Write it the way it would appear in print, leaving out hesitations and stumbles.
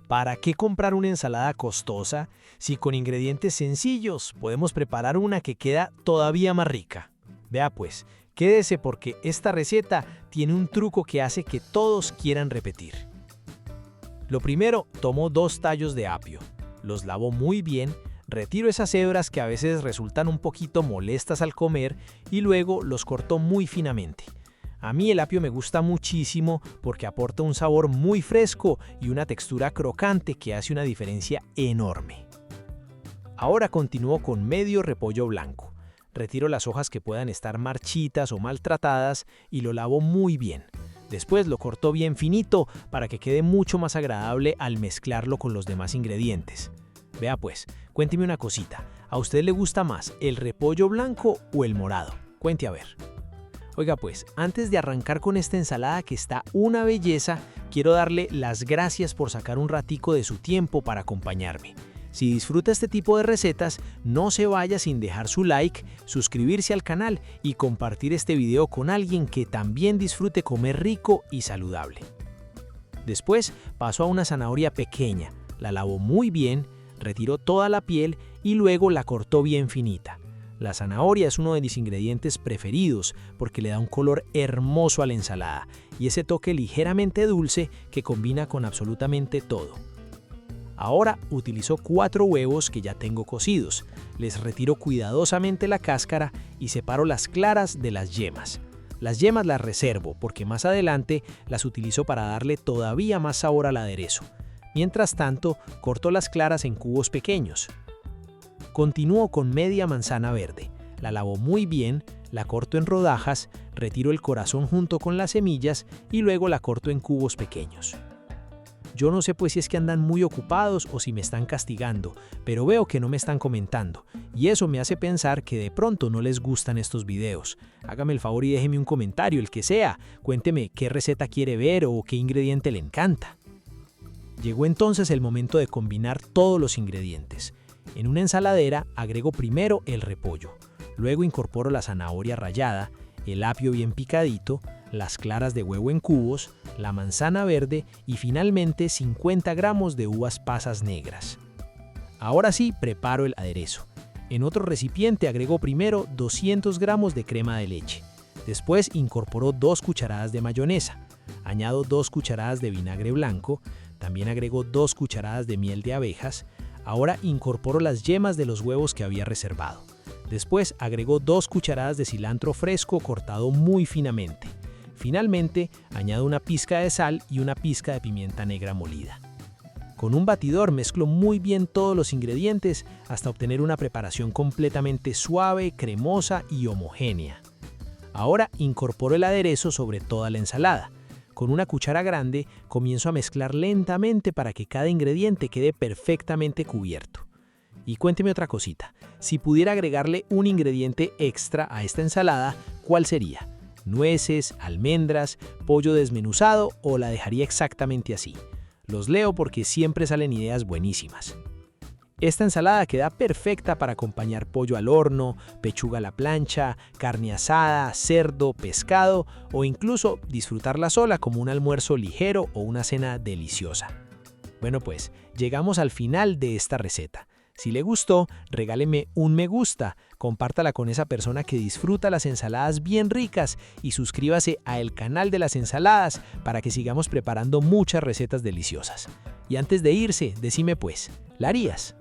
¿Para qué comprar una ensalada costosa si con ingredientes sencillos podemos preparar una que queda todavía más rica? Vea pues, quédese porque esta receta tiene un truco que hace que todos quieran repetir. Lo primero, tomo 2 tallos de apio, los lavo muy bien, retiro esas hebras que a veces resultan un poquito molestas al comer y luego los corto muy finamente. A mí el apio me gusta muchísimo porque aporta un sabor muy fresco y una textura crocante que hace una diferencia enorme. Ahora continúo con medio repollo blanco. Retiro las hojas que puedan estar marchitas o maltratadas y lo lavo muy bien. Después lo corto bien finito para que quede mucho más agradable al mezclarlo con los demás ingredientes. Vea pues, cuénteme una cosita, ¿a usted le gusta más el repollo blanco o el morado? Cuente a ver. Oiga pues, antes de arrancar con esta ensalada que está una belleza, quiero darle las gracias por sacar un ratico de su tiempo para acompañarme. Si disfruta este tipo de recetas, no se vaya sin dejar su like, suscribirse al canal y compartir este video con alguien que también disfrute comer rico y saludable. Después paso a una zanahoria pequeña, la lavo muy bien, retiro toda la piel y luego la corto bien finita. La zanahoria es uno de mis ingredientes preferidos porque le da un color hermoso a la ensalada y ese toque ligeramente dulce que combina con absolutamente todo. Ahora utilizo 4 huevos que ya tengo cocidos. Les retiro cuidadosamente la cáscara y separo las claras de las yemas. Las yemas las reservo porque más adelante las utilizo para darle todavía más sabor al aderezo. Mientras tanto, corto las claras en cubos pequeños. Continúo con media manzana verde. La lavo muy bien, la corto en rodajas, retiro el corazón junto con las semillas y luego la corto en cubos pequeños. Yo no sé pues si es que andan muy ocupados o si me están castigando, pero veo que no me están comentando y eso me hace pensar que de pronto no les gustan estos videos. Hágame el favor y déjeme un comentario, el que sea. Cuénteme qué receta quiere ver o qué ingrediente le encanta. Llegó entonces el momento de combinar todos los ingredientes. En una ensaladera agrego primero el repollo, luego incorporo la zanahoria rallada, el apio bien picadito, las claras de huevo en cubos, la manzana verde y finalmente 50 gramos de uvas pasas negras. Ahora sí, preparo el aderezo. En otro recipiente agrego primero 200 gramos de crema de leche. Después incorporo 2 cucharadas de mayonesa. Añado 2 cucharadas de vinagre blanco. También agrego 2 cucharadas de miel de abejas. Ahora incorporo las yemas de los huevos que había reservado. Después agrego 2 cucharadas de cilantro fresco cortado muy finamente. Finalmente, añado una pizca de sal y una pizca de pimienta negra molida. Con un batidor mezclo muy bien todos los ingredientes hasta obtener una preparación completamente suave, cremosa y homogénea. Ahora incorporo el aderezo sobre toda la ensalada. Con una cuchara grande comienzo a mezclar lentamente para que cada ingrediente quede perfectamente cubierto. Y cuénteme otra cosita, si pudiera agregarle un ingrediente extra a esta ensalada, ¿cuál sería? ¿Nueces, almendras, pollo desmenuzado o la dejaría exactamente así? Los leo porque siempre salen ideas buenísimas. Esta ensalada queda perfecta para acompañar pollo al horno, pechuga a la plancha, carne asada, cerdo, pescado o incluso disfrutarla sola como un almuerzo ligero o una cena deliciosa. Bueno pues, llegamos al final de esta receta. Si le gustó, regáleme un me gusta, compártala con esa persona que disfruta las ensaladas bien ricas y suscríbase a el canal de las ensaladas para que sigamos preparando muchas recetas deliciosas. Y antes de irse, decime pues, ¿la harías?